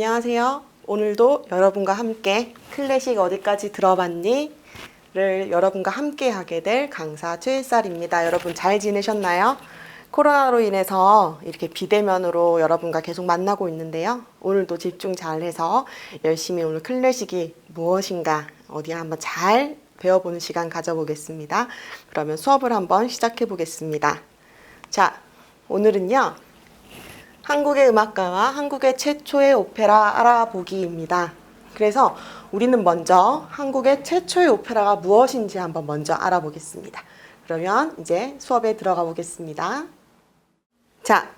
안녕하세요. 오늘도 여러분과 함께 클래식 어디까지 들어봤니? 를 여러분과 함께 하게 될 강사 최일살입니다. 여러분 잘 지내셨나요? 코로나로 인해서 이렇게 비대면으로 여러분과 계속 만나고 있는데요. 오늘도 집중 잘해서 열심히 오늘 클래식이 무엇인가 어디 한번 잘 배워보는 시간 가져보겠습니다. 그러면 수업을 한번 시작해 보겠습니다. 자, 오늘은요. 한국의 음악가와 한국의 최초의 오페라 알아보기입니다. 그래서 우리는 먼저 한국의 최초의 오페라가 무엇인지 한번 먼저 알아보겠습니다. 그러면 이제 수업에 들어가 보겠습니다. 자,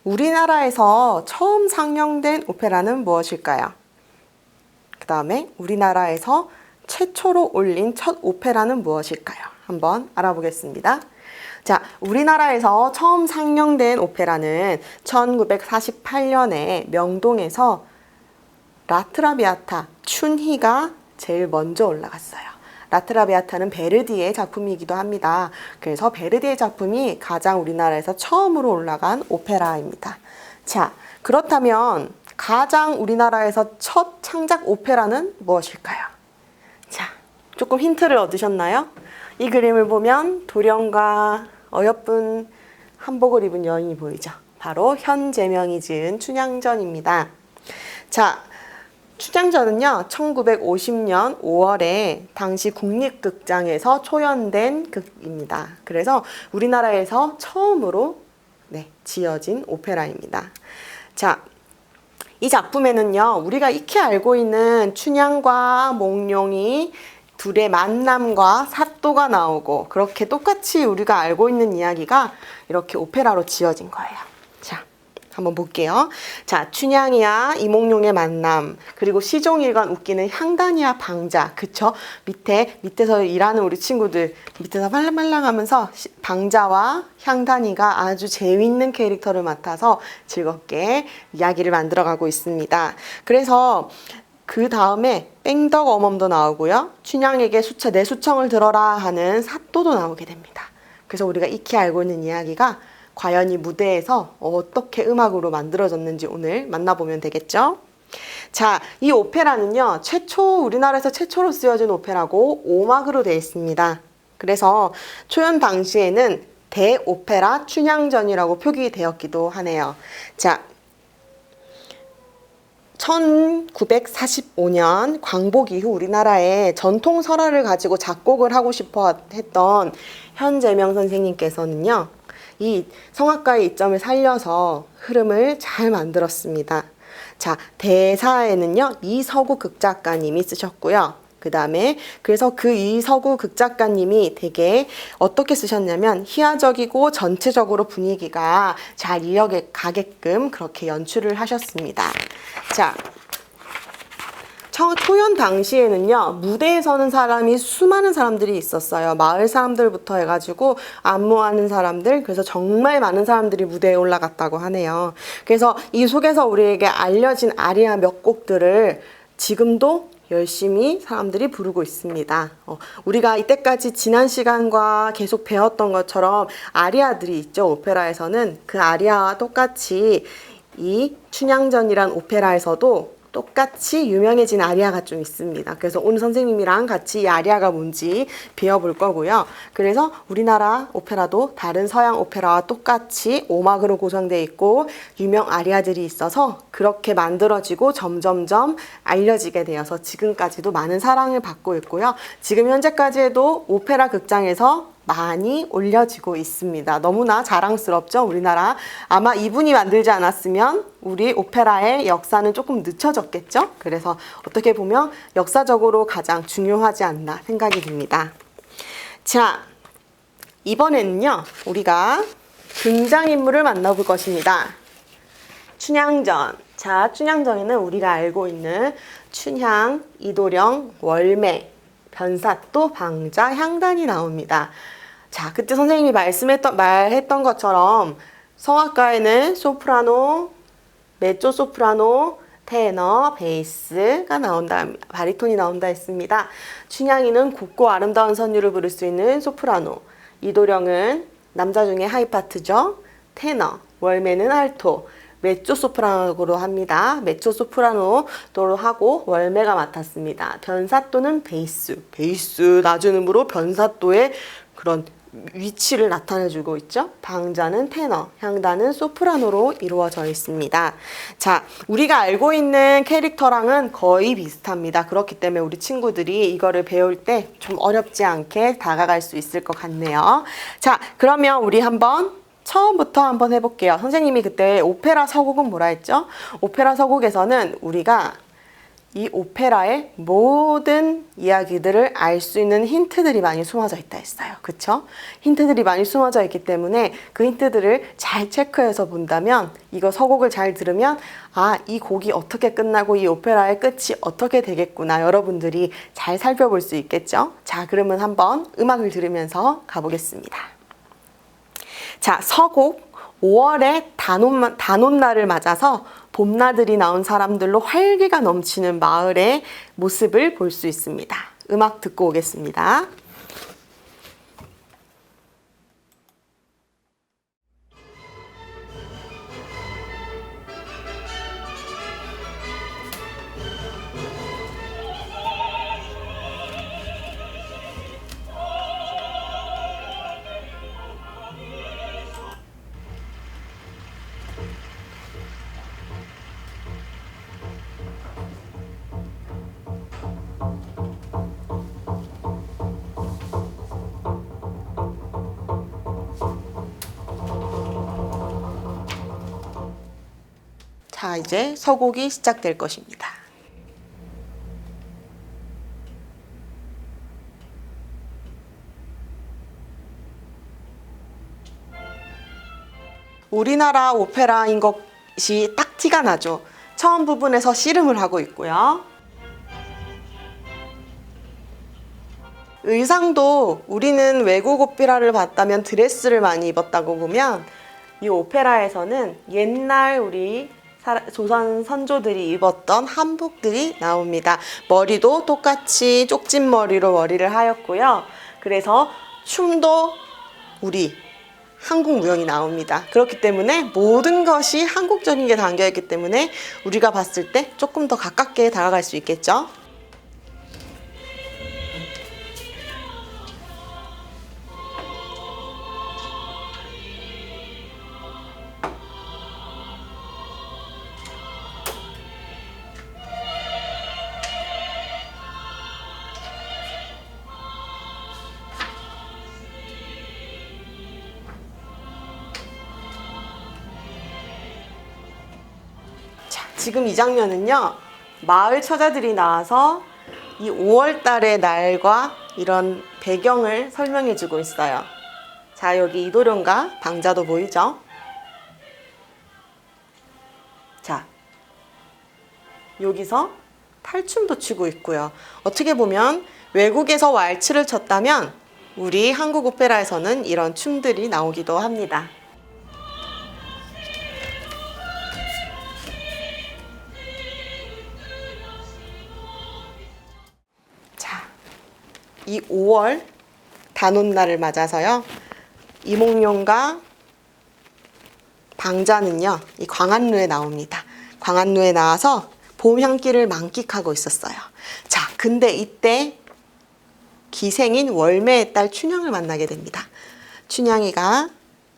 우리나라에서 처음 상영된 오페라는 무엇일까요? 그 다음에 우리나라에서 최초로 올린 첫 오페라는 무엇일까요? 한번 알아보겠습니다. 자, 우리나라에서 처음 상영된 오페라는 1948년에 명동에서 라트라비아타 춘희가 제일 먼저 올라갔어요. 라트라비아타는 베르디의 작품이기도 합니다. 그래서 베르디의 작품이 가장 우리나라에서 처음으로 올라간 오페라입니다. 자, 그렇다면 가장 우리나라에서 첫 창작 오페라는 무엇일까요? 자, 조금 힌트를 얻으셨나요? 이 그림을 보면 도령과 어여쁜 한복을 입은 여인이 보이죠. 바로 현재명이 지은 춘향전입니다. 자, 춘향전은요 1950년 5월에 당시 국립극장에서 초연된 극입니다. 그래서 우리나라에서 처음으로 지어진 오페라입니다. 자, 이 작품에는요 우리가 익히 알고 있는 춘향과 몽룡이 둘의 만남과 사또가 나오고 그렇게 똑같이 우리가 알고 있는 이야기가 이렇게 오페라로 지어진 거예요. 자, 한번 볼게요. 자, 춘향이와 이몽룡의 만남, 그리고 시종일관 웃기는 향단이와 방자, 그쵸? 밑에서 일하는 우리 친구들 밑에서 말랑말랑하면서 방자와 향단이가 아주 재미있는 캐릭터를 맡아서 즐겁게 이야기를 만들어가고 있습니다. 그래서 그 다음에 뺑덕 어멈도 나오고요. 춘향에게 내 수청을 들어라 하는 사또도 나오게 됩니다. 그래서 우리가 익히 알고 있는 이야기가 과연 이 무대에서 어떻게 음악으로 만들어졌는지 오늘 만나보면 되겠죠. 자, 이 오페라는요. 우리나라에서 최초로 쓰여진 오페라고 5막으로 되어 있습니다. 그래서 초연 당시에는 대오페라 춘향전이라고 표기되었기도 하네요. 자, 1945년 광복 이후 우리나라에 전통 설화를 가지고 작곡을 하고 싶어 했던 현재명 선생님께서는요. 이 성악가의 이점을 살려서 흐름을 잘 만들었습니다. 자, 대사에는요. 이서구 극작가님이 쓰셨고요. 그 다음에 그래서 그 이서구 극작가님이 되게 어떻게 쓰셨냐면 희화적이고 전체적으로 분위기가 잘 이어가게끔 그렇게 연출을 하셨습니다. 자, 초연 당시에는요 무대에 서는 사람이 수많은 사람들이 있었어요. 마을 사람들부터 해가지고 안무하는 사람들, 그래서 정말 많은 사람들이 무대에 올라갔다고 하네요. 그래서 이 속에서 우리에게 알려진 아리아 몇 곡들을 지금도 열심히 사람들이 부르고 있습니다. 우리가 이때까지 지난 시간과 계속 배웠던 것처럼 아리아들이 있죠. 오페라에서는 그 아리아와 똑같이 이 춘향전이란 오페라에서도 똑같이 유명해진 아리아가 좀 있습니다. 그래서 오늘 선생님이랑 같이 이 아리아가 뭔지 배워볼 거고요. 그래서 우리나라 오페라도 다른 서양 오페라와 똑같이 5막으로 구성되어 있고 유명 아리아들이 있어서 그렇게 만들어지고 점점점 알려지게 되어서 지금까지도 많은 사랑을 받고 있고요. 지금 현재까지도 오페라 극장에서 많이 올려지고 있습니다. 너무나 자랑스럽죠, 우리나라. 아마 이분이 만들지 않았으면 우리 오페라의 역사는 조금 늦춰졌겠죠? 그래서 어떻게 보면 역사적으로 가장 중요하지 않나 생각이 듭니다. 자, 이번에는요, 우리가 등장인물을 만나볼 것입니다. 춘향전. 자, 춘향전에는 우리가 알고 있는 춘향, 이도령, 월매, 변사또, 방자, 향단이 나옵니다. 자, 그때 선생님이 말했던 것처럼 성악가에는 소프라노, 메조 소프라노, 테너, 베이스가 나온다, 바리톤이 나온다 했습니다. 춘향이는 곱고 아름다운 선율을 부를 수 있는 소프라노, 이도령은 남자 중에 하이파트죠. 테너, 월매는 알토, 메조소프라노로 합니다. 메조소프라노로 하고 월매가 맡았습니다. 변사또는 베이스. 베이스 낮은 음으로 변사또의 그런 위치를 나타내주고 있죠. 방자는 테너, 향단은 소프라노로 이루어져 있습니다. 자, 우리가 알고 있는 캐릭터랑은 거의 비슷합니다. 그렇기 때문에 우리 친구들이 이거를 배울 때 좀 어렵지 않게 다가갈 수 있을 것 같네요. 자, 그러면 우리 처음부터 한번 해볼게요. 선생님이 그때 오페라 서곡은 뭐라 했죠? 오페라 서곡에서는 우리가 이 오페라의 모든 이야기들을 알 수 있는 힌트들이 많이 숨어져 있다 했어요. 그쵸? 힌트들이 많이 숨어져 있기 때문에 그 힌트들을 잘 체크해서 본다면, 이거 서곡을 잘 들으면 아, 이 곡이 어떻게 끝나고 이 오페라의 끝이 어떻게 되겠구나, 여러분들이 잘 살펴볼 수 있겠죠? 자, 그러면 한번 음악을 들으면서 가보겠습니다. 자, 서곡 5월의 단오날을 맞아서 봄나들이 나온 사람들로 활기가 넘치는 마을의 모습을 볼 수 있습니다. 음악 듣고 오겠습니다. 자, 이제 서곡이 시작될 것입니다. 우리나라 오페라인 것이 딱 티가 나죠. 처음 부분에서 씨름을 하고 있고요. 의상도 우리는 외국 오페라를 봤다면 드레스를 많이 입었다고 보면, 이 오페라에서는 옛날 우리 조선 선조들이 입었던 한복들이 나옵니다. 머리도 똑같이 쪽진 머리로 머리를 하였고요. 그래서 춤도 우리 한국 무용이 나옵니다. 그렇기 때문에 모든 것이 한국적인 게 담겨있기 때문에 우리가 봤을 때 조금 더 가깝게 다가갈 수 있겠죠. 지금 이 장면은요, 마을 처자들이 나와서 이 5월 달의 날과 이런 배경을 설명해 주고 있어요. 자, 여기 이도령과 방자도 보이죠? 자, 여기서 탈춤도 추고 있고요. 어떻게 보면 외국에서 왈츠를 췄다면 우리 한국 오페라에서는 이런 춤들이 나오기도 합니다. 이 5월 단오날을 맞아서요, 이몽룡과 방자는요, 이 광안루에 나옵니다. 광안루에 나와서 봄 향기를 만끽하고 있었어요. 자, 근데 이때 기생인 월매의 딸 춘향을 만나게 됩니다. 춘향이가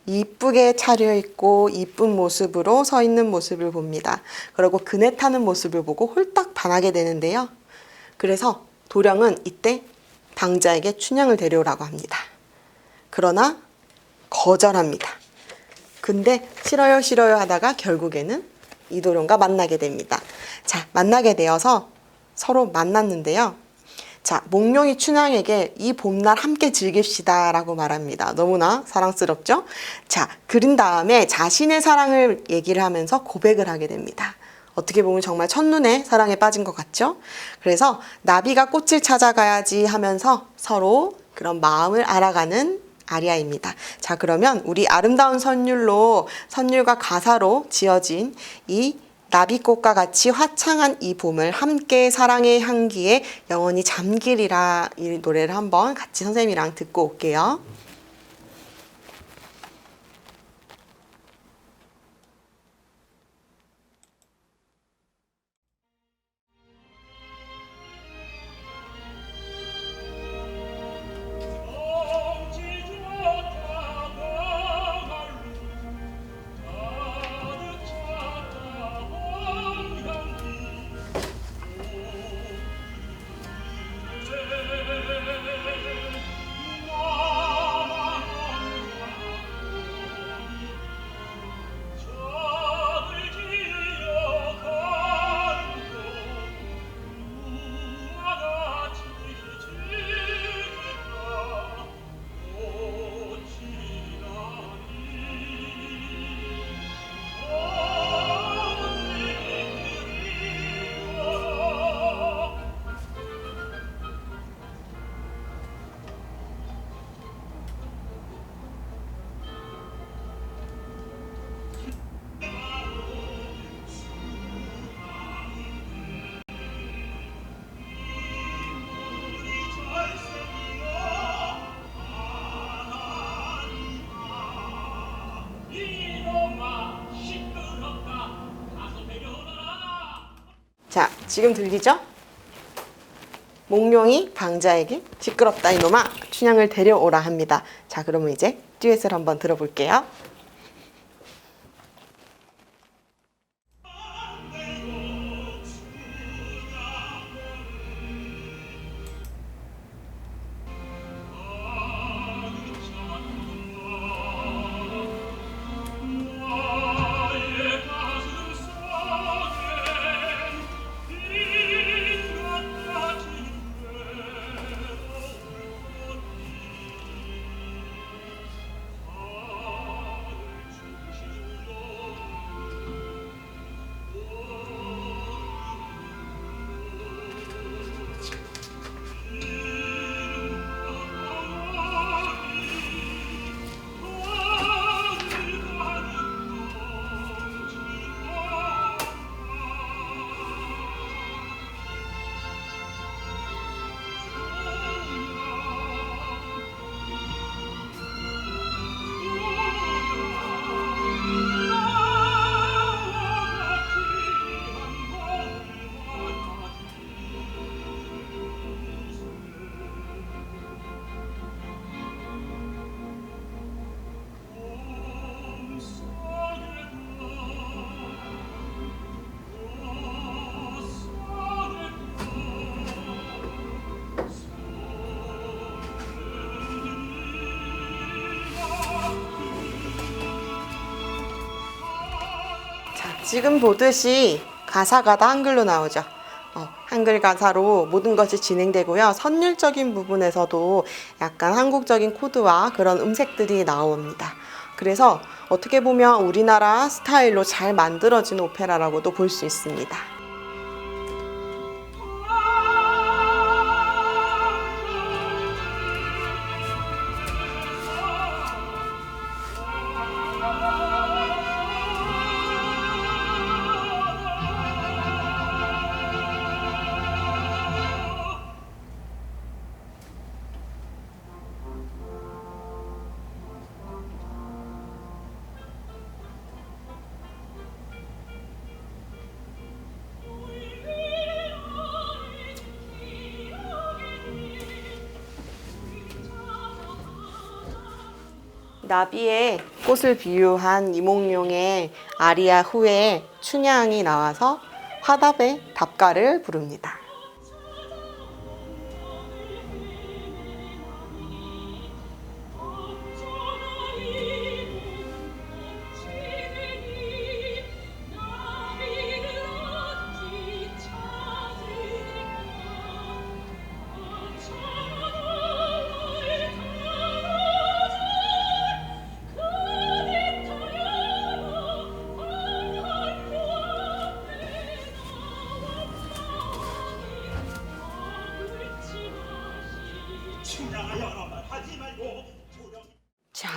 이쁘게 차려입고 이쁜 모습으로 서 있는 모습을 봅니다. 그리고 그네 타는 모습을 보고 홀딱 반하게 되는데요. 그래서 도령은 이때 방자에게 춘향을 데려오라고 합니다. 그러나 거절합니다. 근데 싫어요 싫어요 하다가 결국에는 이도령과 만나게 됩니다. 자, 만나게 되어서 서로 만났는데요. 자, 몽룡이 춘향에게 이 봄날 함께 즐깁시다 라고 말합니다. 너무나 사랑스럽죠? 자, 그런 다음에 자신의 사랑을 얘기를 하면서 고백을 하게 됩니다. 어떻게 보면 정말 첫눈에 사랑에 빠진 것 같죠? 그래서 나비가 꽃을 찾아가야지 하면서 서로 그런 마음을 알아가는 아리아입니다. 자, 그러면 우리 아름다운 선율과 가사로 지어진 이 나비꽃과 같이 화창한 이 봄을 함께 사랑의 향기에 영원히 잠기리라, 이 노래를 한번 같이 선생님이랑 듣고 올게요. 자, 지금 들리죠? 몽룡이 방자에게 시끄럽다 이놈아 춘향을 데려오라 합니다. 자, 그러면 이제 듀엣을 한번 들어볼게요. 지금 보듯이 가사가 다 한글로 나오죠. 한글 가사로 모든 것이 진행되고요. 선율적인 부분에서도 약간 한국적인 코드와 그런 음색들이 나옵니다. 그래서 어떻게 보면 우리나라 스타일로 잘 만들어진 오페라라고도 볼 수 있습니다. 나비의 꽃을 비유한 이몽룡의 아리아 후에 춘향이 나와서 화답의 답가를 부릅니다. 자,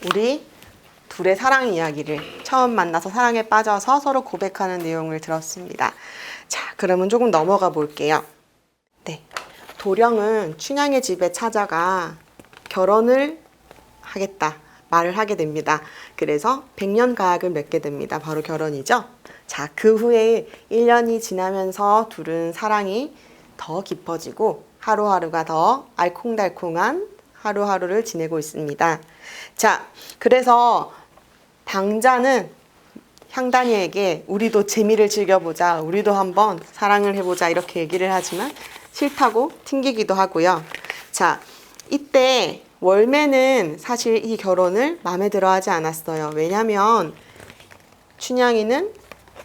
우리 둘의 사랑 이야기를 처음 만나서 사랑에 빠져서 서로 고백하는 내용을 들었습니다. 자, 그러면 조금 넘어가 볼게요. 네, 도령은 춘향의 집에 찾아가 결혼을 하겠다 말을 하게 됩니다. 그래서 백년가약을 맺게 됩니다. 바로 결혼이죠. 자, 그 후에 1년이 지나면서 둘은 사랑이 더 깊어지고 하루하루가 더 알콩달콩한 하루하루를 지내고 있습니다. 자, 그래서 방자는 향단이에게 우리도 재미를 즐겨보자, 우리도 한번 사랑을 해보자 이렇게 얘기를 하지만 싫다고 튕기기도 하고요. 자, 이때 월매는 사실 이 결혼을 마음에 들어 하지 않았어요. 왜냐하면 춘향이는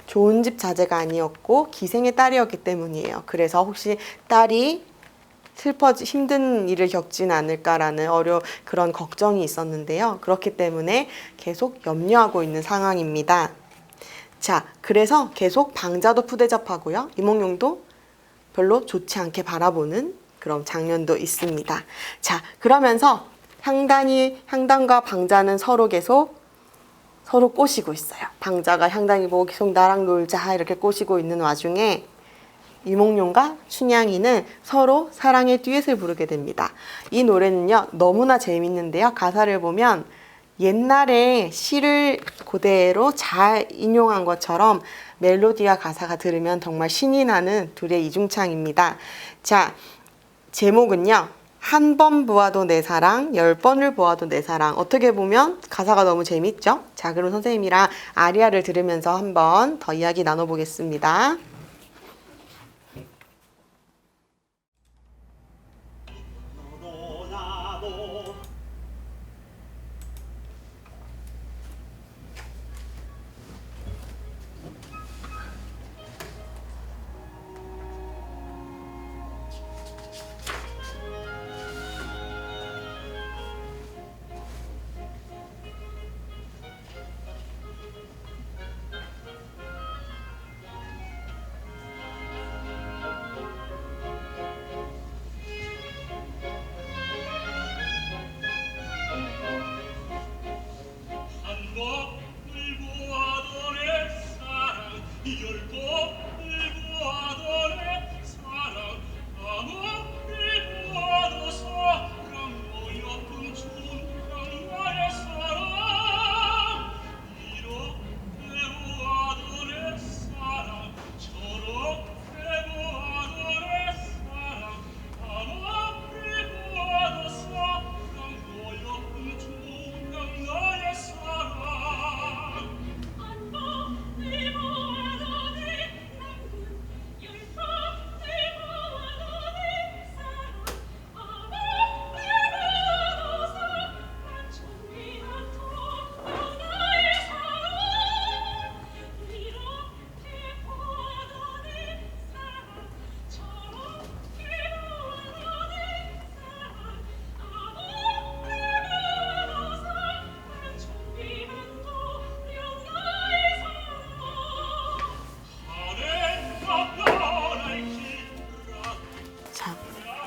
좋은 집 자제가 아니었고 기생의 딸이었기 때문이에요. 그래서 혹시 딸이 힘든 일을 겪지는 않을까라는 그런 걱정이 있었는데요. 그렇기 때문에 계속 염려하고 있는 상황입니다. 자, 그래서 계속 방자도 푸대접하고요. 이몽룡도 별로 좋지 않게 바라보는 그런 장면도 있습니다. 자, 그러면서 향단과 방자는 서로 꼬시고 있어요. 방자가 향단이 보고 계속 나랑 놀자 이렇게 꼬시고 있는 와중에 이몽룡과 춘향이는 서로 사랑의 듀엣을 부르게 됩니다. 이 노래는요, 너무나 재밌는데요. 가사를 보면 옛날에 시를 그대로 잘 인용한 것처럼 멜로디와 가사가 들으면 정말 신이 나는 둘의 이중창입니다. 자, 제목은요. 한 번 보아도 내 사랑, 10번을 보아도 내 사랑. 어떻게 보면 가사가 너무 재밌죠? 자, 그럼 선생님이랑 아리아를 들으면서 한번 더 이야기 나눠보겠습니다.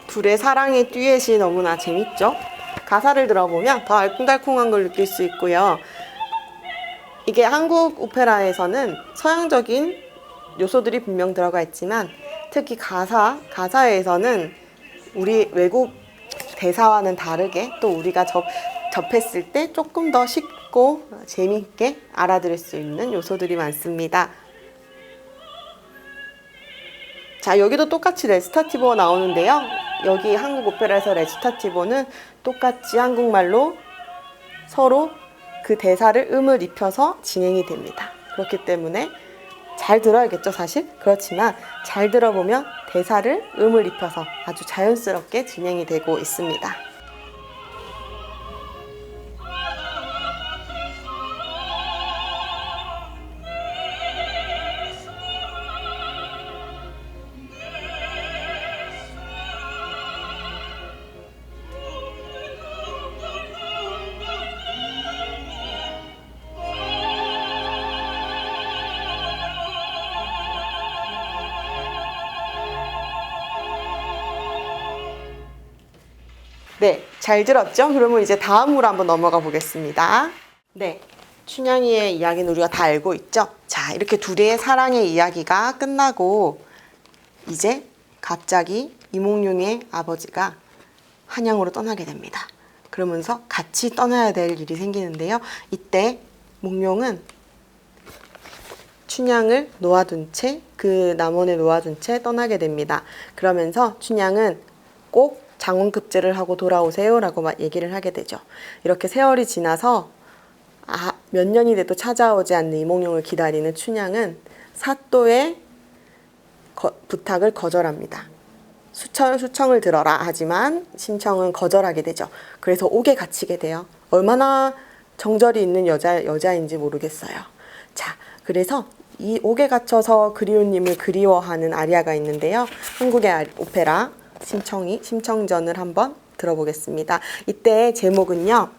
둘의 사랑의 듀엣이 너무나 재밌죠? 가사를 들어보면 더 알콩달콩한 걸 느낄 수 있고요. 이게 한국 오페라에서는 서양적인 요소들이 분명 들어가 있지만 특히 가사에서는 우리 외국 대사와는 다르게 또 우리가 접했을 때 조금 더 쉽고 재밌게 알아들을 수 있는 요소들이 많습니다. 자, 여기도 똑같이 레지타티보가 나오는데요. 여기 한국 오페라에서 레지타티보는 똑같이 한국말로 서로 그 대사를 음을 입혀서 진행이 됩니다. 그렇기 때문에 잘 들어야겠죠, 사실? 그렇지만 잘 들어보면 대사를 음을 입혀서 아주 자연스럽게 진행이 되고 있습니다. 네, 잘 들었죠? 그러면 이제 다음으로 한번 넘어가 보겠습니다. 네, 춘향이의 이야기는 우리가 다 알고 있죠? 자, 이렇게 둘의 사랑의 이야기가 끝나고 이제 갑자기 이몽룡의 아버지가 한양으로 떠나게 됩니다. 그러면서 같이 떠나야 될 일이 생기는데요. 이때 몽룡은 춘향을 놓아둔 채, 그 남원에 놓아둔 채 떠나게 됩니다. 그러면서 춘향은 꼭 장원급제를 하고 돌아오세요 라고 얘기를 하게 되죠. 이렇게 세월이 지나서 몇 년이 돼도 찾아오지 않는 이몽룡을 기다리는 춘향은 사또의 부탁을 거절합니다. 수청을 들어라 하지만 신청은 거절하게 되죠. 그래서 옥에 갇히게 돼요. 얼마나 정절이 있는 여자인지 모르겠어요. 자, 그래서 이 옥에 갇혀서 그리운님을 그리워하는 아리아가 있는데요. 한국의 오페라 심청전을 한번 들어보겠습니다. 이때 제목은요.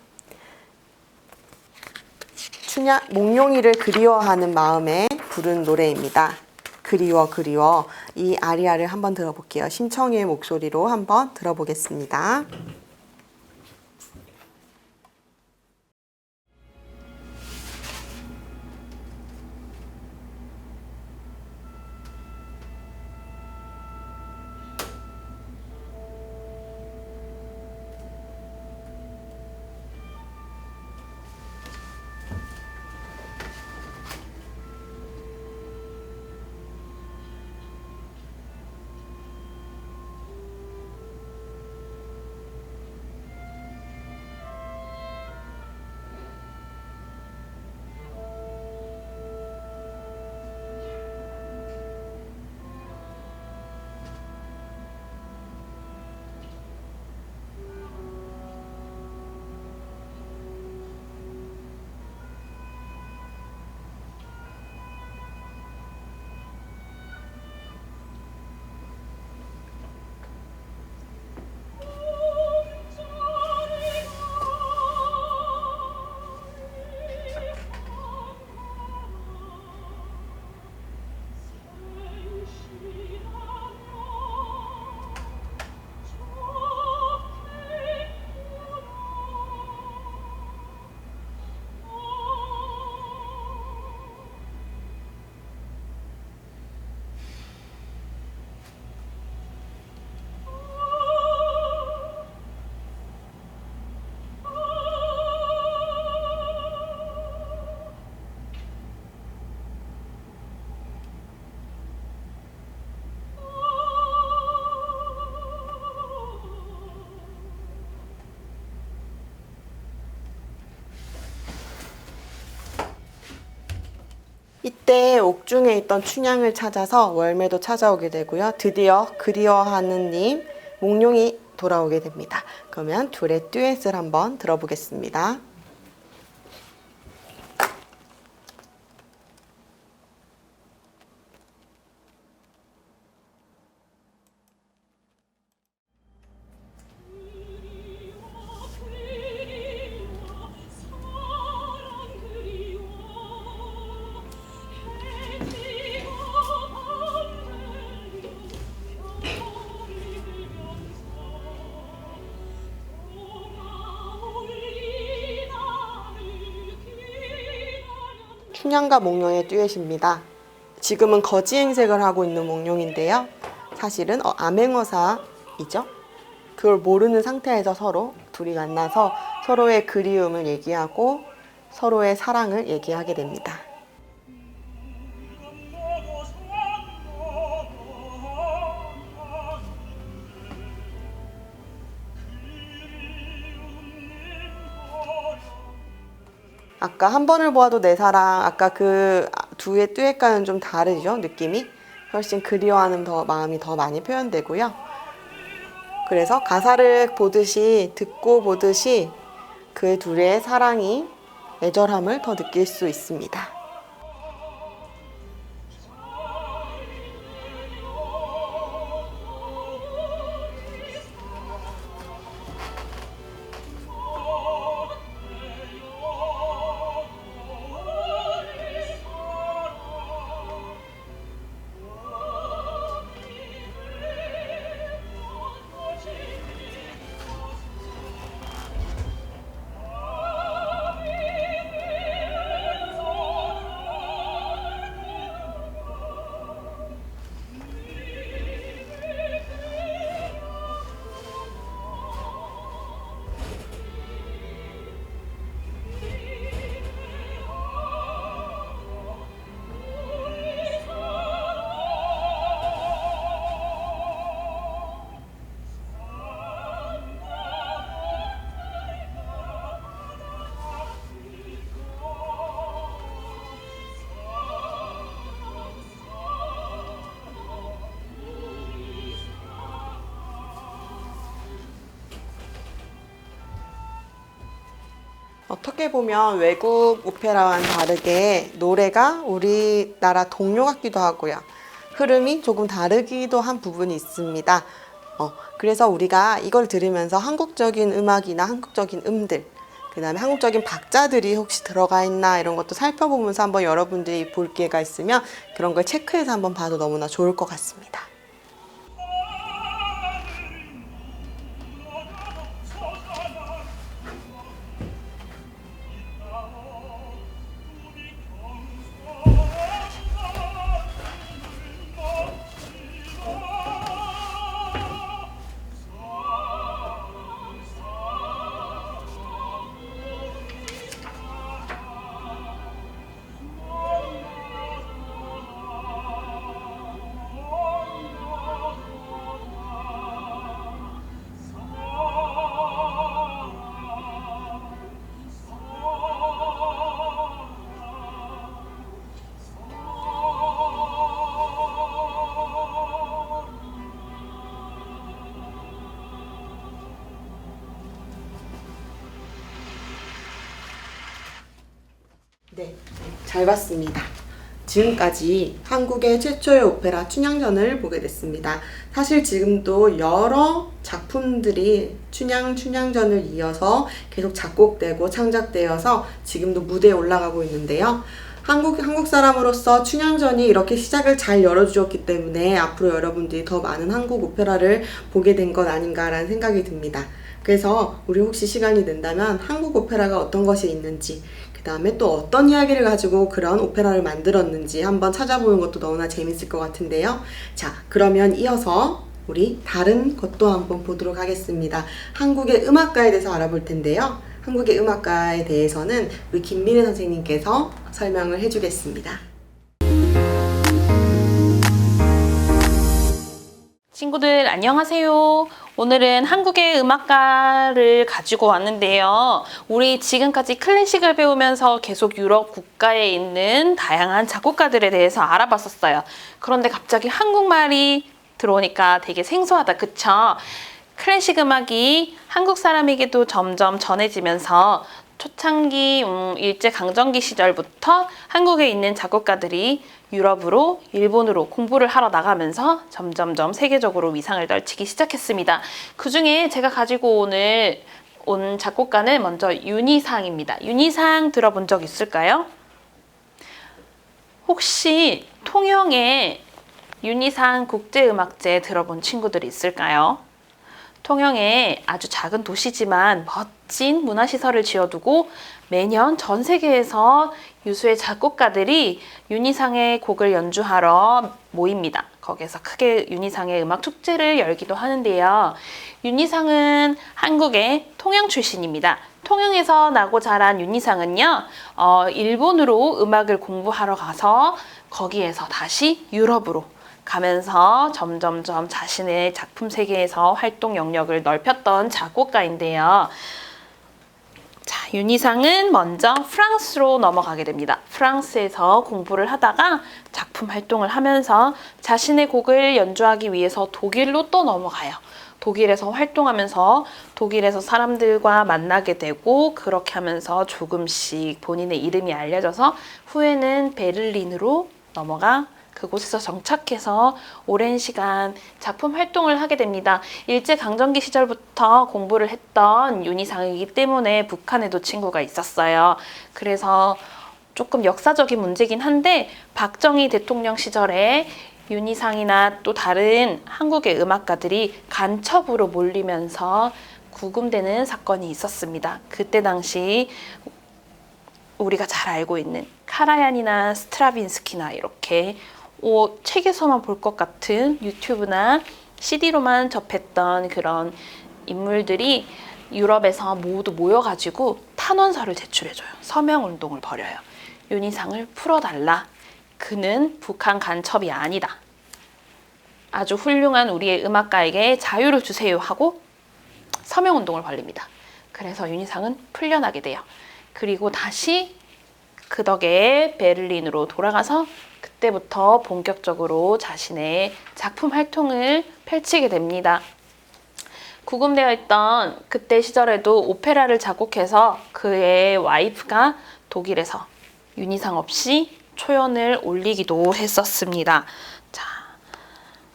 몽룡이를 그리워하는 마음에 부른 노래입니다. 그리워 그리워. 이 아리아를 한번 들어볼게요. 심청이의 목소리로 한번 들어보겠습니다. 이때 옥중에 있던 춘향을 찾아서 월매도 찾아오게 되고요. 드디어 그리워하는 님, 몽룡이 돌아오게 됩니다. 그러면 둘의 듀엣을 한번 들어보겠습니다. 춘향과 몽룡의 듀엣입니다. 지금은 거지 행색을 하고 있는 몽룡인데요. 사실은 암행어사이죠. 그걸 모르는 상태에서 서로 둘이 만나서 서로의 그리움을 얘기하고 서로의 사랑을 얘기하게 됩니다. 아까 한 번을 보아도 내 사랑, 아까 그 두의 듀엣과는 좀 다르죠, 느낌이? 훨씬 그리워하는 마음이 더 많이 표현되고요. 그래서 가사를 보듯이, 듣고 보듯이 그 둘의 사랑이, 애절함을 더 느낄 수 있습니다. 어떻게 보면 외국 오페라와는 다르게 노래가 우리나라 동요 같기도 하고요. 흐름이 조금 다르기도 한 부분이 있습니다. 그래서 우리가 이걸 들으면서 한국적인 음악이나 한국적인 음들, 그 다음에 한국적인 박자들이 혹시 들어가 있나 이런 것도 살펴보면서 한번 여러분들이 볼 기회가 있으면 그런 걸 체크해서 한번 봐도 너무나 좋을 것 같습니다. 네, 잘 봤습니다. 지금까지 한국의 최초의 오페라 춘향전을 보게 됐습니다. 사실 지금도 여러 작품들이 춘향전을 이어서 계속 작곡되고 창작되어서 지금도 무대에 올라가고 있는데요. 한국 사람으로서 춘향전이 이렇게 시작을 잘 열어주었기 때문에 앞으로 여러분들이 더 많은 한국 오페라를 보게 된 것 아닌가라는 생각이 듭니다. 그래서 우리 혹시 시간이 된다면 한국 오페라가 어떤 것이 있는지, 그 다음에 또 어떤 이야기를 가지고 그런 오페라를 만들었는지 한번 찾아보는 것도 너무나 재밌을 것 같은데요. 자, 그러면 이어서 우리 다른 것도 한번 보도록 하겠습니다. 한국의 음악가에 대해서 알아볼 텐데요. 한국의 음악가에 대해서는 우리 김민혜 선생님께서 설명을 해주겠습니다. 친구들 안녕하세요. 오늘은 한국의 음악가를 가지고 왔는데요. 우리 지금까지 클래식을 배우면서 계속 유럽 국가에 있는 다양한 작곡가들에 대해서 알아봤었어요. 그런데 갑자기 한국말이 들어오니까 되게 생소하다, 그쵸? 클래식 음악이 한국 사람에게도 점점 전해지면서 초창기 일제강점기 시절부터 한국에 있는 작곡가들이 유럽으로, 일본으로 공부를 하러 나가면서 점점점 세계적으로 위상을 떨치기 시작했습니다. 그 중에 제가 가지고 온 작곡가는 먼저 윤희상입니다. 윤희상 들어본 적 있을까요? 혹시 통영에 윤희상 국제음악제 들어본 친구들이 있을까요? 통영에 아주 작은 도시지만 멋진 문화시설을 지어두고 매년 전 세계에서 유수의 작곡가들이 윤희상의 곡을 연주하러 모입니다. 거기서 크게 윤희상의 음악 축제를 열기도 하는데요. 윤희상은 한국의 통영 출신입니다. 통영에서 나고 자란 윤희상은요, 일본으로 음악을 공부하러 가서 거기에서 다시 유럽으로 가면서 점점점 자신의 작품 세계에서 활동 영역을 넓혔던 작곡가인데요. 자, 윤희상은 먼저 프랑스로 넘어가게 됩니다. 프랑스에서 공부를 하다가 작품 활동을 하면서 자신의 곡을 연주하기 위해서 독일로 또 넘어가요. 독일에서 활동하면서 독일에서 사람들과 만나게 되고 그렇게 하면서 조금씩 본인의 이름이 알려져서 후에는 베를린으로 넘어가 그곳에서 정착해서 오랜 시간 작품 활동을 하게 됩니다. 일제강점기 시절부터 공부를 했던 윤희상이기 때문에 북한에도 친구가 있었어요. 그래서 조금 역사적인 문제긴 한데 박정희 대통령 시절에 윤희상이나 또 다른 한국의 음악가들이 간첩으로 몰리면서 구금되는 사건이 있었습니다. 그때 당시 우리가 잘 알고 있는 카라얀이나 스트라빈스키나 이렇게 책에서만 볼 것 같은 유튜브나 CD로만 접했던 그런 인물들이 유럽에서 모두 모여가지고 탄원서를 제출해줘요. 서명운동을 벌여요. 윤희상을 풀어달라. 그는 북한 간첩이 아니다. 아주 훌륭한 우리의 음악가에게 자유를 주세요 하고 서명운동을 벌립니다. 그래서 윤희상은 풀려나게 돼요. 그리고 다시 그 덕에 베를린으로 돌아가서 그때부터 본격적으로 자신의 작품 활동을 펼치게 됩니다. 구금되어 있던 그때 시절에도 오페라를 작곡해서 그의 와이프가 독일에서 윤희상 없이 초연을 올리기도 했었습니다. 자,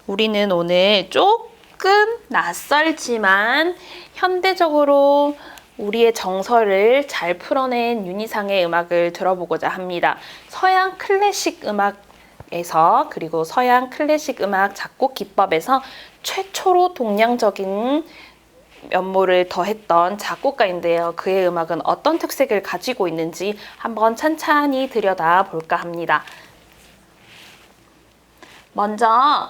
우리는 오늘 조금 낯설지만 현대적으로 우리의 정서를 잘 풀어낸 윤희상의 음악을 들어보고자 합니다. 서양 클래식 음악에서 그리고 서양 클래식 음악 작곡 기법에서 최초로 동양적인 면모를 더했던 작곡가인데요. 그의 음악은 어떤 특색을 가지고 있는지 한번 찬찬히 들여다볼까 합니다. 먼저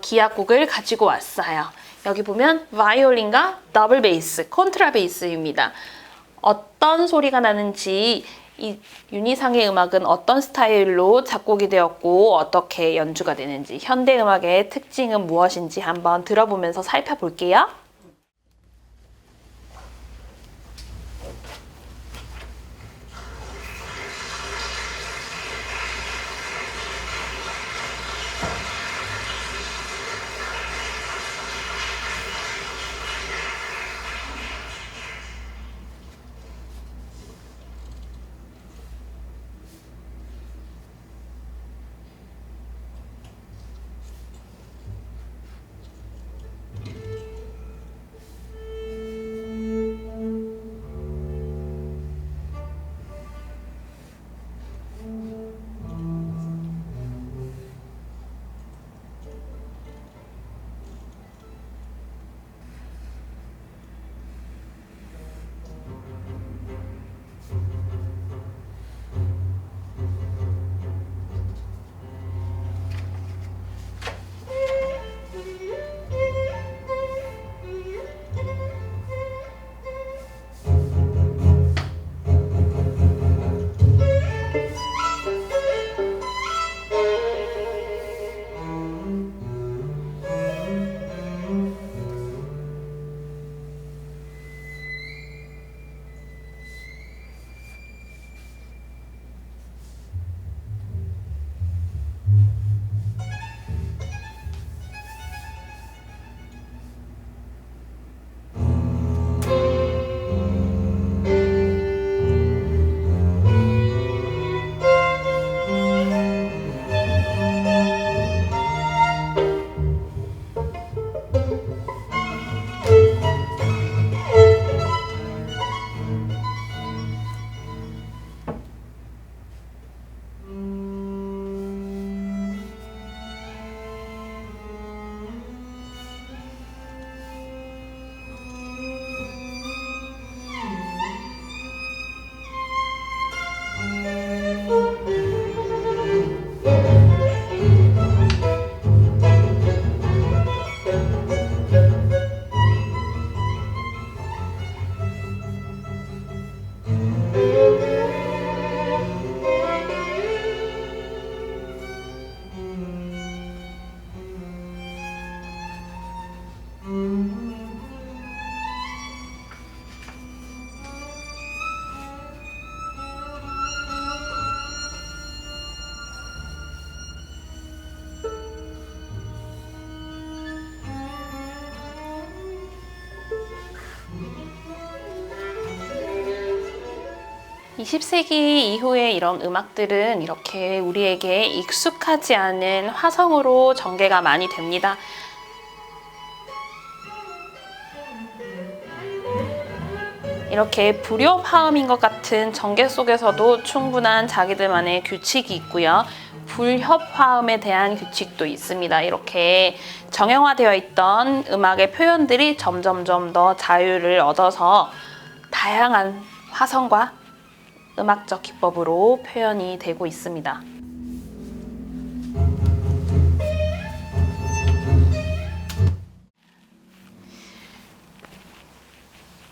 기악곡을 가지고 왔어요. 여기 보면 바이올린과 더블 베이스, 콘트라베이스입니다. 어떤 소리가 나는지 이 윤희상의 음악은 어떤 스타일로 작곡이 되었고 어떻게 연주가 되는지 현대 음악의 특징은 무엇인지 한번 들어보면서 살펴볼게요. 20세기 이후의 이런 음악들은 이렇게 우리에게 익숙하지 않은 화성으로 전개가 많이 됩니다. 이렇게 불협화음인 것 같은 전개 속에서도 충분한 자기들만의 규칙이 있고요. 불협화음에 대한 규칙도 있습니다. 이렇게 정형화되어 있던 음악의 표현들이 점점점 더 자유를 얻어서 다양한 화성과 음악적 기법으로 표현이 되고 있습니다.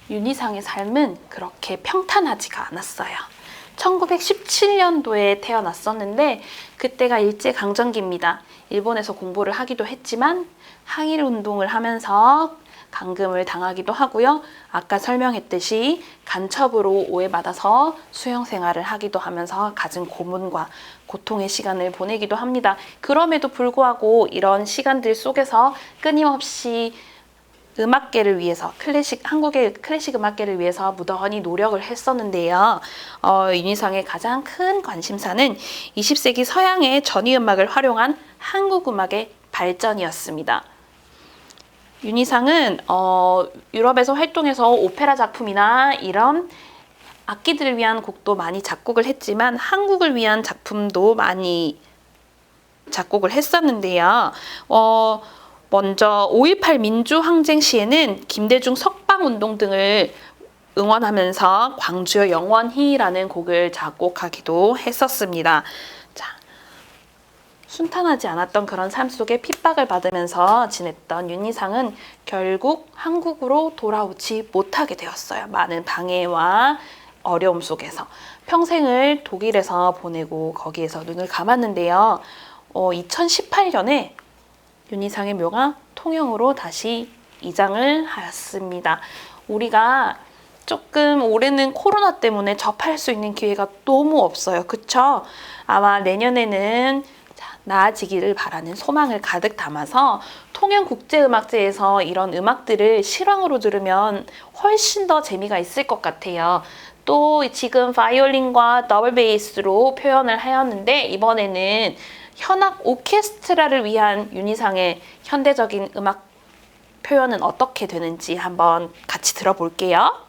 윤희상의 삶은 그렇게 평탄하지가 않았어요. 1917년도에 태어났었는데 그때가 일제강점기입니다. 일본에서 공부를 하기도 했지만 항일운동을 하면서 감금을 당하기도 하고요. 아까 설명했듯이 간첩으로 오해받아서 수용생활을 하기도 하면서 갖은 고문과 고통의 시간을 보내기도 합니다. 그럼에도 불구하고 이런 시간들 속에서 끊임없이 음악계를 위해서 한국의 클래식 음악계를 위해서 무던히 노력을 했었는데요. 윤희상의 가장 큰 관심사는 20세기 서양의 전위음악을 활용한 한국 음악의 발전이었습니다. 윤희상은 유럽에서 활동해서 오페라 작품이나 이런 악기들을 위한 곡도 많이 작곡을 했지만 한국을 위한 작품도 많이 작곡을 했었는데요. 먼저 5.18 민주항쟁 시에는 김대중 석방운동 등을 응원하면서 광주여 영원히라는 곡을 작곡하기도 했었습니다. 자, 순탄하지 않았던 그런 삶 속에 핍박을 받으면서 지냈던 윤희상은 결국 한국으로 돌아오지 못하게 되었어요. 많은 방해와 어려움 속에서 평생을 독일에서 보내고 거기에서 눈을 감았는데요. 2018년에 윤희상의 묘가 통영으로 다시 이장을 하였습니다. 우리가 조금 올해는 코로나 때문에 접할 수 있는 기회가 너무 없어요. 그쵸? 아마 내년에는 나아지기를 바라는 소망을 가득 담아서 통영국제음악제에서 이런 음악들을 실황으로 들으면 훨씬 더 재미가 있을 것 같아요. 또 지금 바이올린과 더블 베이스로 표현을 하였는데 이번에는 현악 오케스트라를 위한 윤희상의 현대적인 음악 표현은 어떻게 되는지 한번 같이 들어볼게요.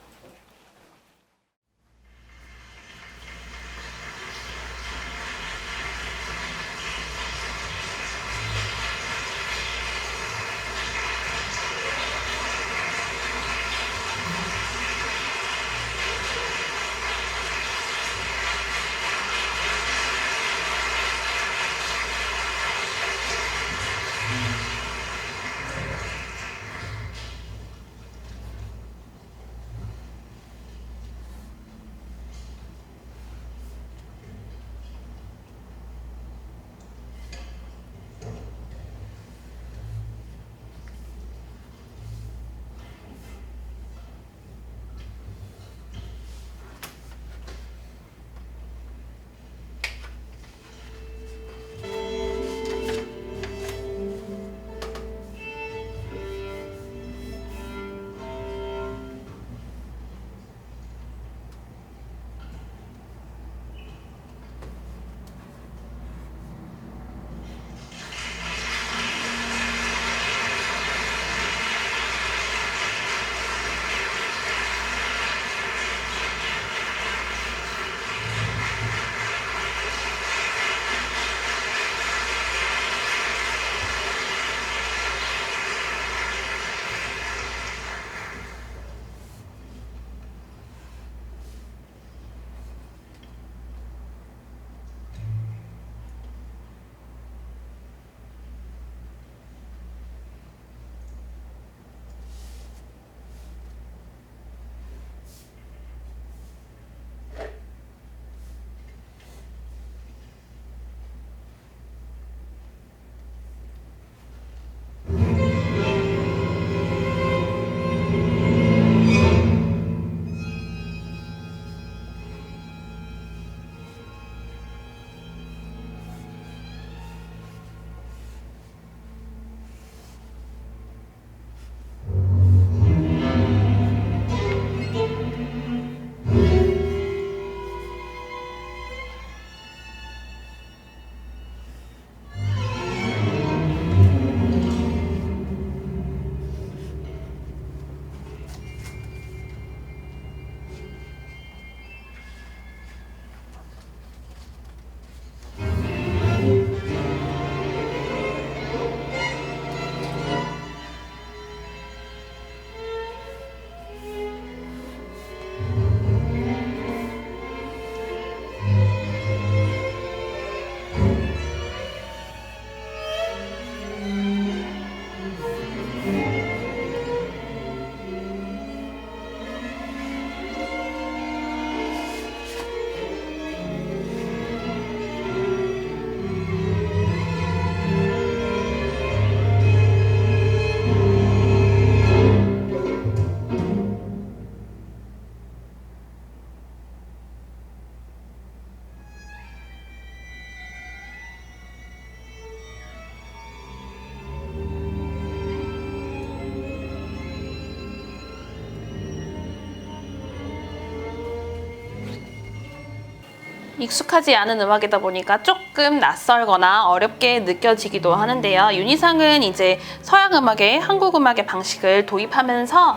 익숙하지 않은 음악이다 보니까 조금 낯설거나 어렵게 느껴지기도 하는데요. 윤희상은 이제 서양 음악에 한국 음악의 방식을 도입하면서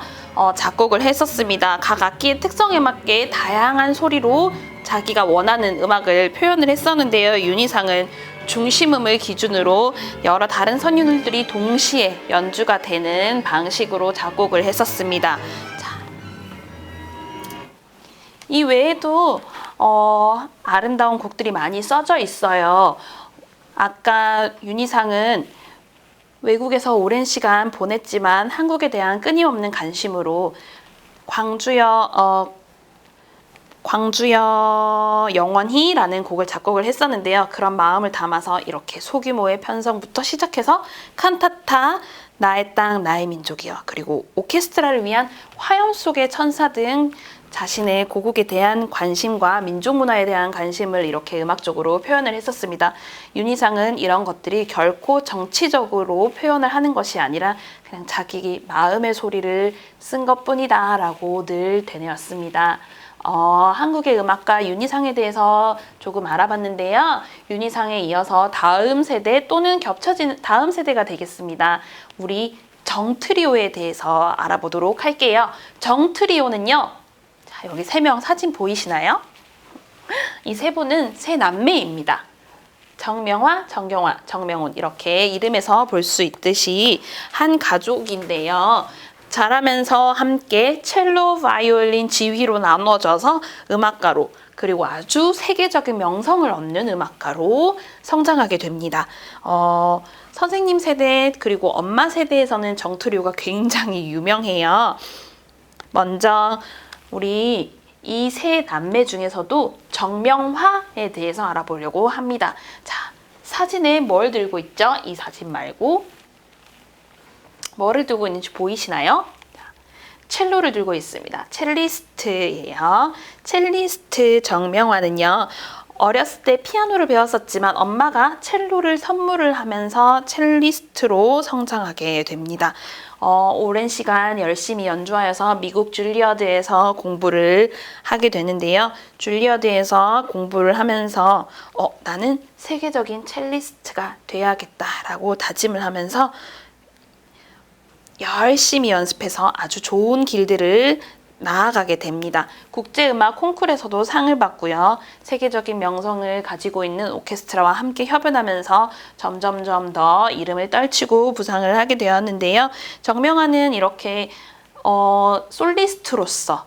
작곡을 했었습니다. 각 악기의 특성에 맞게 다양한 소리로 자기가 원하는 음악을 표현을 했었는데요. 윤희상은 중심음을 기준으로 여러 다른 선율들이 동시에 연주가 되는 방식으로 작곡을 했었습니다. 자, 이 외에도 아름다운 곡들이 많이 써져 있어요. 아까 윤희상은 외국에서 오랜 시간 보냈지만 한국에 대한 끊임없는 관심으로 광주여 영원히라는 곡을 작곡을 했었는데요. 그런 마음을 담아서 이렇게 소규모의 편성부터 시작해서 칸타타, 나의 땅, 나의 민족이여, 그리고 오케스트라를 위한 화염 속의 천사 등 자신의 고국에 대한 관심과 민족 문화에 대한 관심을 이렇게 음악적으로 표현을 했었습니다. 윤희상은 이런 것들이 결코 정치적으로 표현을 하는 것이 아니라 그냥 자기 마음의 소리를 쓴 것뿐이다 라고 늘 되뇌었습니다. 한국의 음악가 윤희상에 대해서 조금 알아봤는데요. 윤희상에 이어서 다음 세대 또는 겹쳐지는 다음 세대가 되겠습니다. 우리 정트리오에 대해서 알아보도록 할게요. 정트리오는요. 자, 여기 3명 사진 보이시나요? 이 세 분은 세 남매입니다. 정명화, 정경화, 정명훈 이렇게 이름에서 볼 수 있듯이 한 가족인데요. 자라면서 함께 첼로, 바이올린, 지휘로 나눠져서 음악가로 그리고 아주 세계적인 명성을 얻는 음악가로 성장하게 됩니다. 선생님 세대 그리고 엄마 세대에서는 정트리오가 굉장히 유명해요. 먼저 우리 이 세 남매 중에서도 정명화에 대해서 알아보려고 합니다. 자, 사진에 뭘 들고 있죠? 이 사진 말고 뭐를 들고 있는지 보이시나요? 첼로를 들고 있습니다. 첼리스트예요. 첼리스트 정명화는요. 어렸을 때 피아노를 배웠었지만 엄마가 첼로를 선물을 하면서 첼리스트로 성장하게 됩니다. 오랜 시간 열심히 연주하여서 미국 줄리어드에서 공부를 하게 되는데요. 줄리어드에서 공부를 하면서 나는 세계적인 첼리스트가 돼야겠다라고 다짐을 하면서 열심히 연습해서 아주 좋은 길들을 나아가게 됩니다. 국제음악 콩쿠르에서도 상을 받고요. 세계적인 명성을 가지고 있는 오케스트라와 함께 협연하면서 점점점 더 이름을 떨치고 부상을 하게 되었는데요. 정명화는 이렇게 솔리스트로서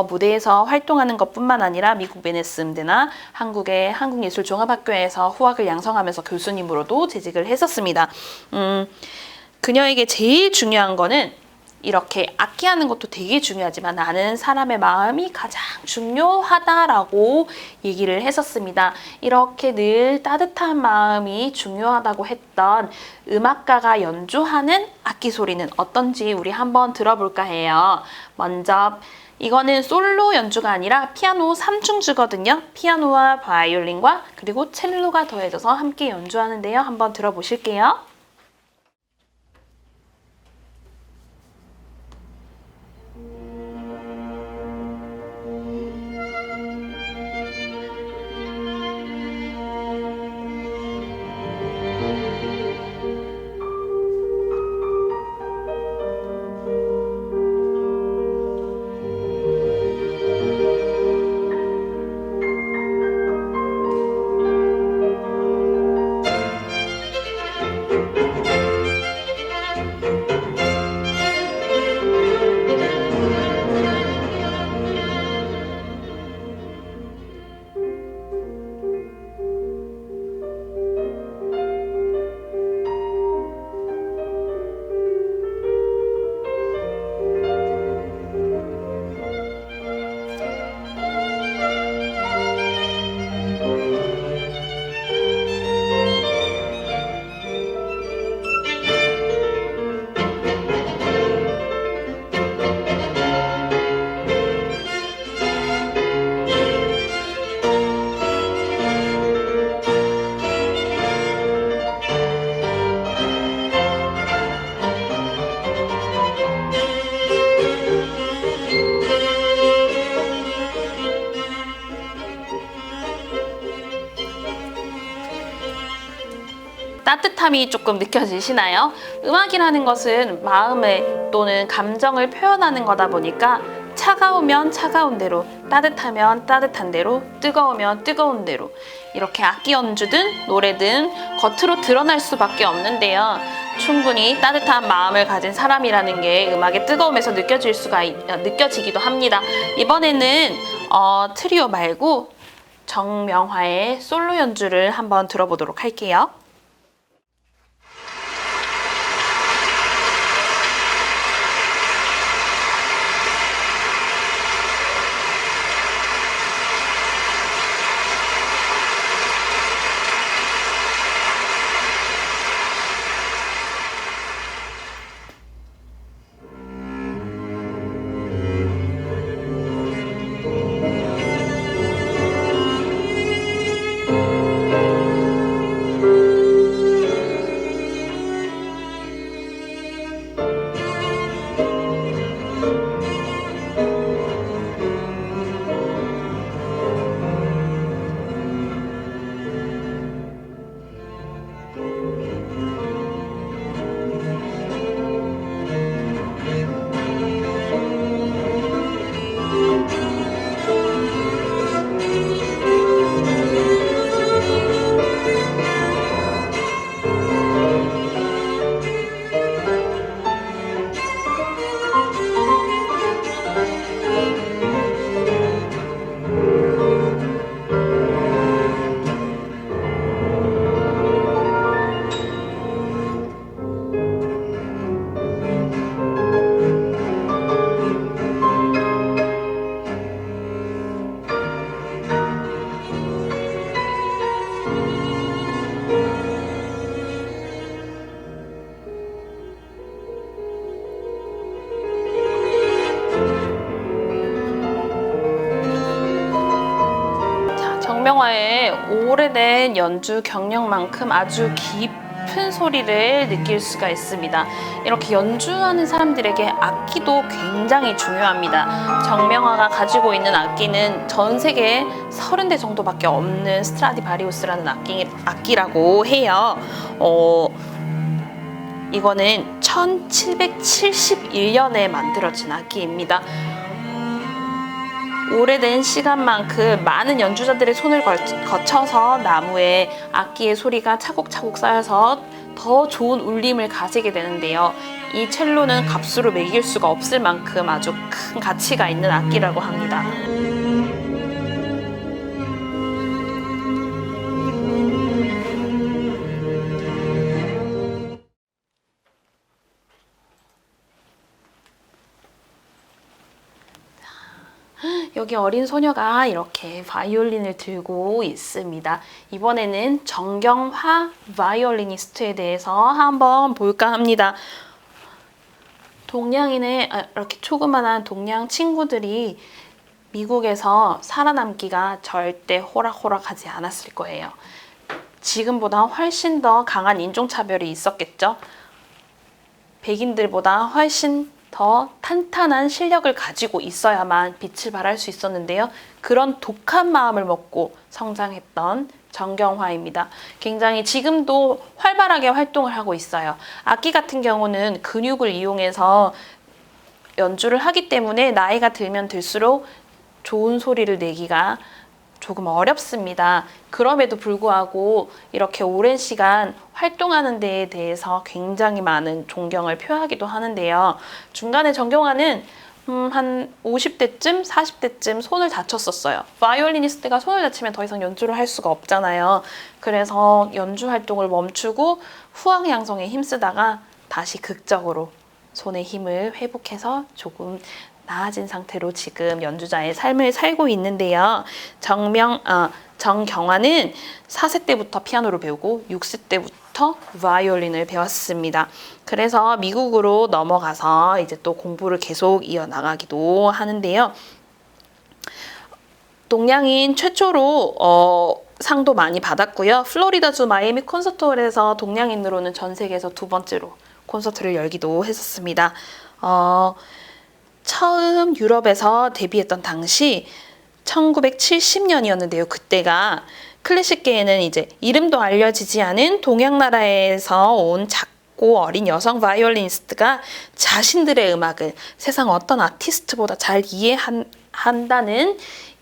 무대에서 활동하는 것뿐만 아니라 미국 베네스 음대나 한국의 한국예술종합학교에서 후학을 양성하면서 교수님으로도 재직을 했었습니다. 그녀에게 제일 중요한 거는 이렇게 악기하는 것도 되게 중요하지만 나는 사람의 마음이 가장 중요하다라고 얘기를 했었습니다. 이렇게 늘 따뜻한 마음이 중요하다고 했던 음악가가 연주하는 악기 소리는 어떤지 우리 한번 들어볼까 해요. 먼저 이거는 솔로 연주가 아니라 피아노 3중주거든요. 피아노와 바이올린과 그리고 첼로가 더해져서 함께 연주하는데요. 한번 들어보실게요. 따뜻함이 조금 느껴지시나요? 음악이라는 것은 마음을 또는 감정을 표현하는 거다 보니까 차가우면 차가운 대로, 따뜻하면 따뜻한 대로, 뜨거우면 뜨거운 대로 이렇게 악기 연주든 노래든 겉으로 드러날 수밖에 없는데요. 충분히 따뜻한 마음을 가진 사람이라는 게 음악의 뜨거움에서 느껴지기도 합니다. 이번에는 트리오 말고 정명화의 솔로 연주를 한번 들어보도록 할게요. 정명화의 오래된 연주 경력만큼 아주 깊은 소리를 느낄 수가 있습니다. 이렇게 연주하는 사람들에게 악기도 굉장히 중요합니다. 정명화가 가지고 있는 악기는 전 세계에 30대 정도밖에 없는 스트라디바리우스라는 악기라고 해요. 이거는 1771년에 만들어진 악기입니다. 오래된 시간만큼 많은 연주자들의 손을 거쳐서 나무에 악기의 소리가 차곡차곡 쌓여서 더 좋은 울림을 가지게 되는데요. 이 첼로는 값으로 매길 수가 없을 만큼 아주 큰 가치가 있는 악기라고 합니다. 여기 어린 소녀가 이렇게 바이올린을 들고 있습니다. 이번에는 정경화 바이올리니스트에 대해서 한번 볼까 합니다. 이렇게 조그만한 동양 친구들이 미국에서 살아남기가 절대 호락호락하지 않았을 거예요. 지금보다 훨씬 더 강한 인종차별이 있었겠죠. 백인들보다 훨씬 더 탄탄한 실력을 가지고 있어야만 빛을 발할 수 있었는데요. 그런 독한 마음을 먹고 성장했던 정경화입니다. 굉장히 지금도 활발하게 활동을 하고 있어요. 악기 같은 경우는 근육을 이용해서 연주를 하기 때문에 나이가 들면 들수록 좋은 소리를 내기가 조금 어렵습니다. 그럼에도 불구하고 이렇게 오랜 시간 활동하는 데에 대해서 굉장히 많은 존경을 표하기도 하는데요. 중간에 정경화는 한 50대쯤, 40대쯤 손을 다쳤었어요. 바이올리니스트가 손을 다치면 더 이상 연주를 할 수가 없잖아요. 그래서 연주 활동을 멈추고 후황양성에 힘쓰다가 다시 극적으로 손의 힘을 회복해서 조금 나아진 상태로 지금 연주자의 삶을 살고 있는데요. 정경화는 4세 때부터 피아노를 배우고 6세 때부터 바이올린을 배웠습니다. 그래서 미국으로 넘어가서 이제 또 공부를 계속 이어나가기도 하는데요. 동양인 최초로 상도 많이 받았고요. 플로리다주 마이애미 콘서트홀에서 동양인으로는 전 세계에서 2번째로 콘서트를 열기도 했었습니다. 처음 유럽에서 데뷔했던 당시 1970년이었는데요. 그때가 클래식계에는 이제 이름도 알려지지 않은 동양 나라에서 온 작고 어린 여성 바이올리니스트가 자신들의 음악을 세상 어떤 아티스트보다 잘 이해한다는,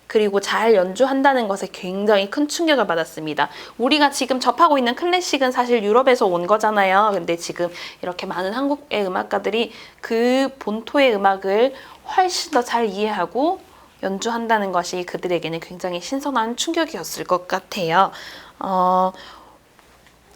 그리고 잘 연주한다는 것에 굉장히 큰 충격을 받았습니다. 우리가 지금 접하고 있는 클래식은 사실 유럽에서 온 거잖아요. 근데 지금 이렇게 많은 한국의 음악가들이 그 본토의 음악을 훨씬 더 잘 이해하고 연주한다는 것이 그들에게는 굉장히 신선한 충격이었을 것 같아요.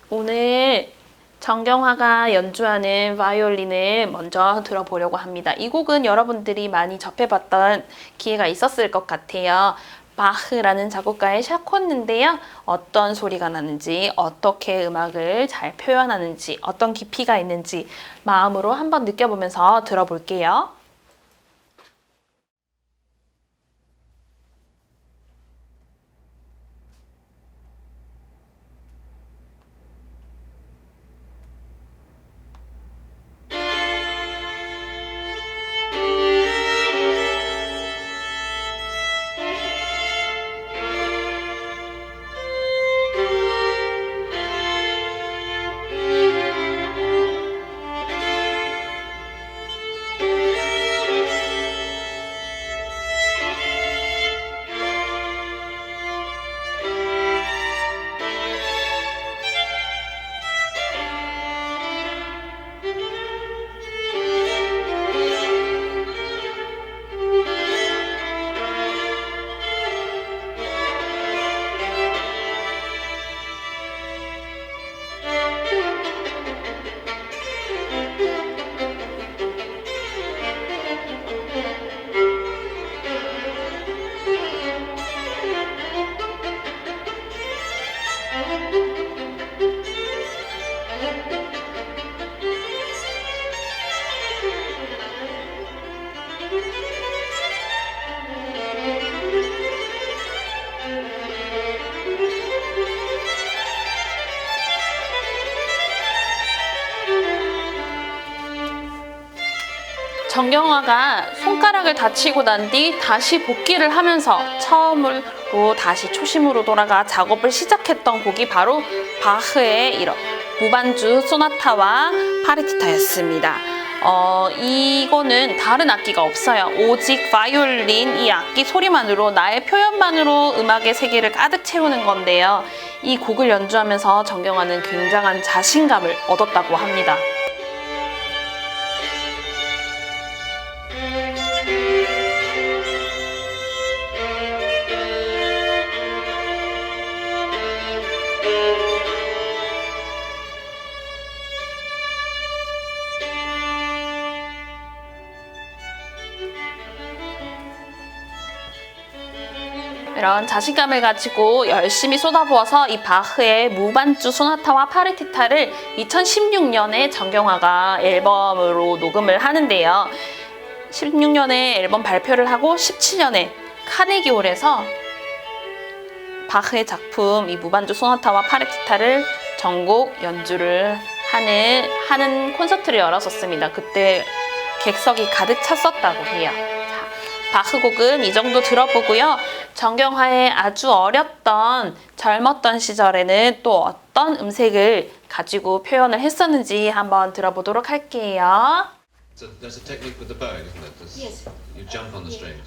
오늘 정경화가 연주하는 바이올린을 먼저 들어보려고 합니다. 이 곡은 여러분들이 많이 접해봤던 기회가 있었을 것 같아요. 바흐라는 작곡가의 샤콘인데요. 어떤 소리가 나는지, 어떻게 음악을 잘 표현하는지, 어떤 깊이가 있는지 마음으로 한번 느껴보면서 들어볼게요. 정경화가 손가락을 다치고 난 뒤 다시 복귀를 하면서 처음으로 다시 초심으로 돌아가 작업을 시작했던 곡이 바로 바흐의 이런 무반주 소나타와 파르티타였습니다. 이거는 다른 악기가 없어요. 오직 바이올린 이 악기 소리만으로, 나의 표현만으로 음악의 세계를 가득 채우는 건데요. 이 곡을 연주하면서 정경화는 굉장한 자신감을 얻었다고 합니다. 이런 자신감을 가지고 열심히 쏟아부어서 이 바흐의 무반주 소나타와 파르티타를 2016년에 정경화가 앨범으로 녹음을 하는데요. 16년에 앨범 발표를 하고 17년에 카네기홀에서 바흐의 작품 이 무반주 소나타와 파르티타를 전곡 연주를 하는 콘서트를 열었었습니다. 그때 객석이 가득 찼었다고 해요. 바흐 곡은 이 정도 들어보고요. 정경화의 아주 어렸던 젊었던 시절에는 또 어떤 음색을 가지고 표현을 했었는지 한번 들어보도록 할게요. So there's a technique with the bow, isn't it? Yes. You jump on the string.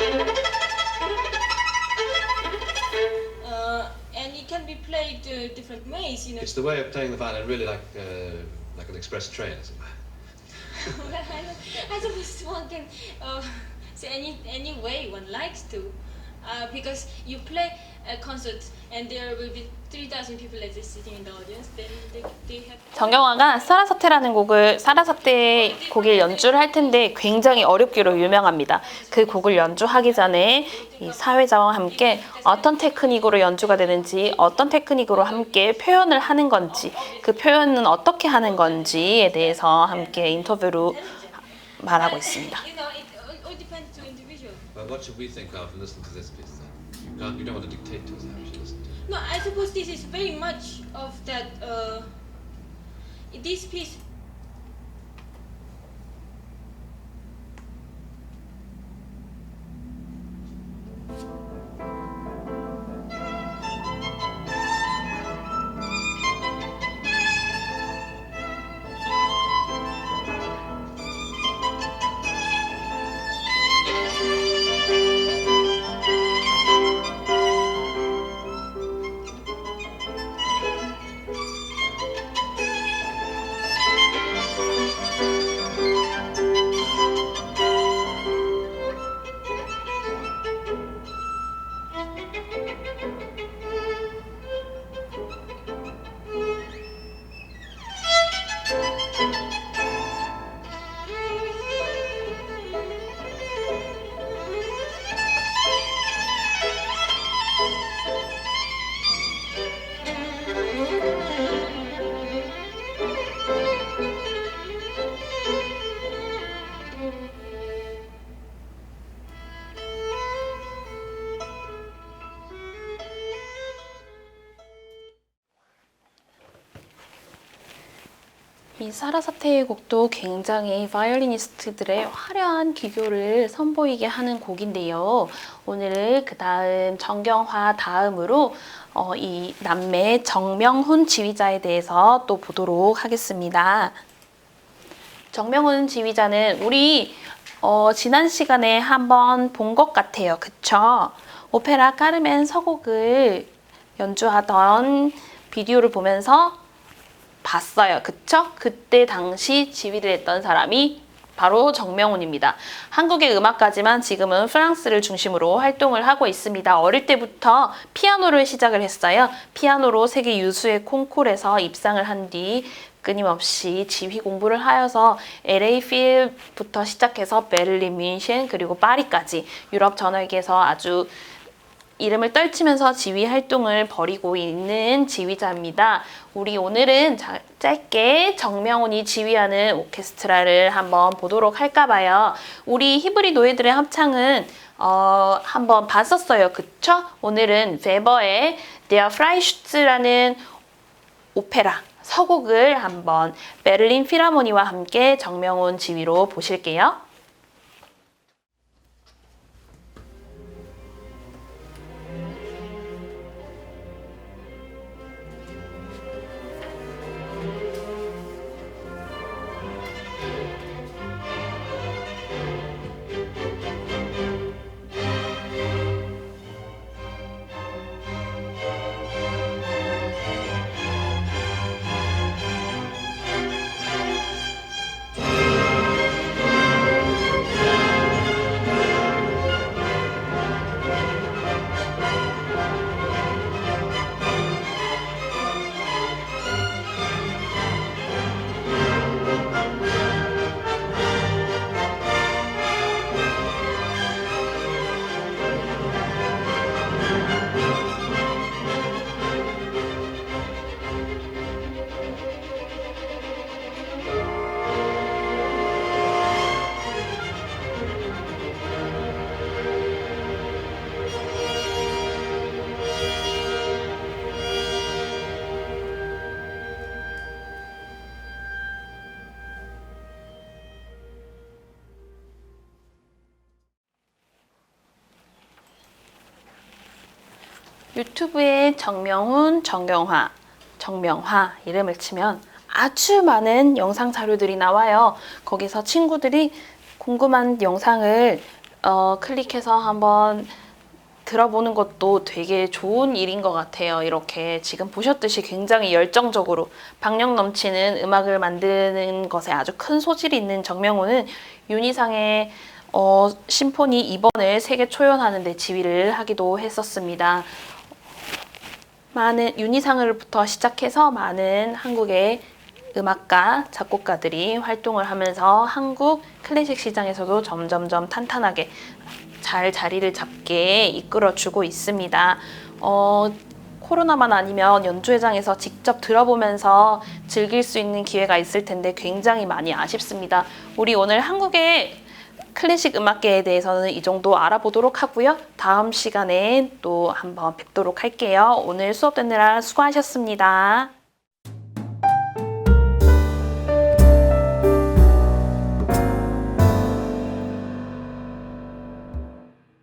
And it can be played different ways, you know. It's the way of playing the violin, really like an express train, as it were. I suppose one can say any way one likes to, because you play a concert and there will be 3,000 people like this sitting in the audience. Then they have. 정경화가 사라사테라는 사라사테 곡을 연주를 할 텐데 굉장히 어렵기로 유명합니다. 그 곡을 연주하기 전에 이 사회자와 함께 어떤 테크닉으로 연주가 되는지, 어떤 테크닉으로 함께 표현을 하는 건지, 그 표현은 어떻게 하는 건지에 대해서 함께 인터뷰로 말하고 있습니다. You know, it all depends to individual. But what should we think of and listen to this piece then? You don't want to dictate to us how we should listen to it. No, I suppose this is very much of that. This piece. 이 사라사테의 곡도 굉장히 바이올리니스트들의 화려한 기교를 선보이게 하는 곡인데요. 오늘은 그 다음 정경화 다음으로 이 남매 정명훈 지휘자에 대해서 또 보도록 하겠습니다. 정명훈 지휘자는 우리 지난 시간에 한번 본 것 같아요. 그쵸? 오페라 카르멘 서곡을 연주하던 비디오를 보면서 봤어요. 그쵸? 그때 당시 지휘를 했던 사람이 바로 정명훈입니다. 한국의 음악가지만 지금은 프랑스를 중심으로 활동을 하고 있습니다. 어릴 때부터 피아노를 시작을 했어요. 피아노로 세계 유수의 콩쿨에서 입상을 한 뒤 끊임없이 지휘 공부를 하여서 LA 필부터 시작해서 베를린, 뮌헨 그리고 파리까지 유럽 전역에서 아주 이름을 떨치면서 지휘 활동을 벌이고 있는 지휘자입니다. 우리 오늘은 짧게 정명훈이 지휘하는 오케스트라를 한번 보도록 할까 봐요. 우리 히브리 노예들의 합창은 한번 봤었어요. 그쵸? 오늘은 베버의 Der Freischütz라는 오페라 서곡을 한번 베를린 필하모니와 함께 정명훈 지휘로 보실게요. 유튜브에 정명훈, 정경화, 정명화 이름을 치면 아주 많은 영상 자료들이 나와요. 거기서 친구들이 궁금한 영상을 클릭해서 한번 들어보는 것도 되게 좋은 일인 것 같아요. 이렇게 지금 보셨듯이 굉장히 열정적으로 박력 넘치는 음악을 만드는 것에 아주 큰 소질이 있는 정명훈은 윤희상의 심포니 2번을 세계 초연하는 데 지휘를 하기도 했었습니다. 많은 윤희상으로부터 시작해서 많은 한국의 음악가, 작곡가들이 활동을 하면서 한국 클래식 시장에서도 점점점 탄탄하게 잘 자리를 잡게 이끌어주고 있습니다. 코로나만 아니면 연주회장에서 직접 들어보면서 즐길 수 있는 기회가 있을 텐데 굉장히 많이 아쉽습니다. 우리 오늘 한국의 클래식 음악계에 대해서는 이 정도 알아보도록 하고요. 다음 시간에 또 한번 뵙도록 할게요. 오늘 수업 듣느라 수고하셨습니다.